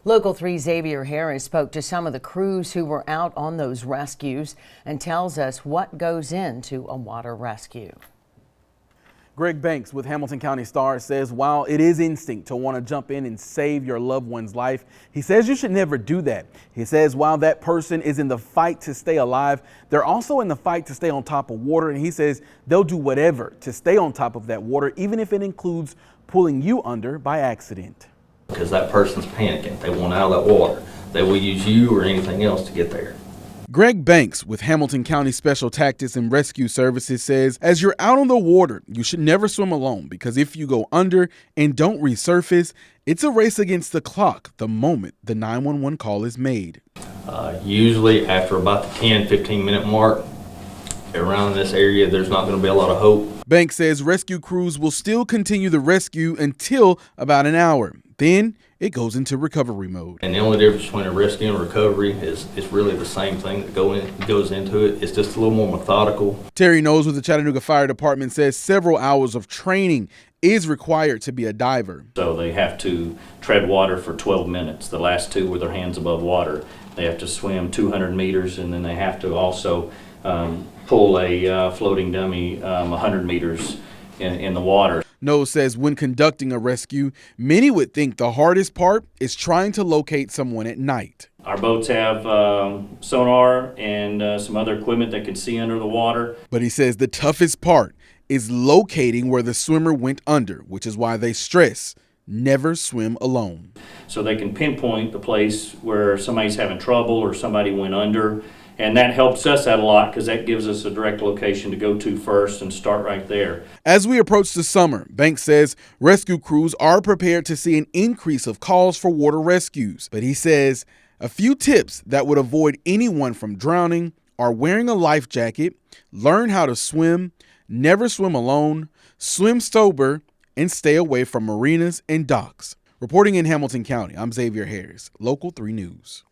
Local 3 Xavier Harris spoke to some of the crews who were out on those rescues and tells us what goes into a water rescue. Greg Banks with Hamilton County Star says while it is instinct to want to jump in and save your loved one's life, he says you should never do that. He says while that person is in the fight to stay alive, they're also in the fight to stay on top of water. And he says they'll do whatever to stay on top of that water, even if it includes pulling you under by accident. Because that person's panicking. They want out of that water. They will use you or anything else to get there. Greg Banks with Hamilton County Special Tactics and Rescue Services says as you're out on the water, you should never swim alone, because if you go under and don't resurface, it's a race against the clock the moment the 911 call is made. Usually after about the 10-15 minute mark around this area, there's not going to be a lot of hope. Banks says rescue crews will still continue the rescue until about an hour. Then it goes into recovery mode. And the only difference between a rescue and recovery is really the same thing that goes into it. It's just a little more methodical. Terry Knowles with the Chattanooga Fire Department says several hours of training is required to be a diver. So they have to tread water for 12 minutes. The last two with their hands above water. They have to swim 200 meters, and then they have to also pull a floating dummy 100 meters in the water. Knowles says when conducting a rescue, many would think the hardest part is trying to locate someone at night. Our boats have sonar and some other equipment that can see under the water. But he says the toughest part is locating where the swimmer went under, which is why they stress never swim alone. So they can pinpoint the place where somebody's having trouble or somebody went under. And that helps us out a lot because that gives us a direct location to go to first and start right there. As we approach the summer, Banks says rescue crews are prepared to see an increase of calls for water rescues. But he says a few tips that would avoid anyone from drowning are wearing a life jacket, learn how to swim, never swim alone, swim sober, and stay away from marinas and docks. Reporting in Hamilton County, I'm Xavier Harris, Local 3 News.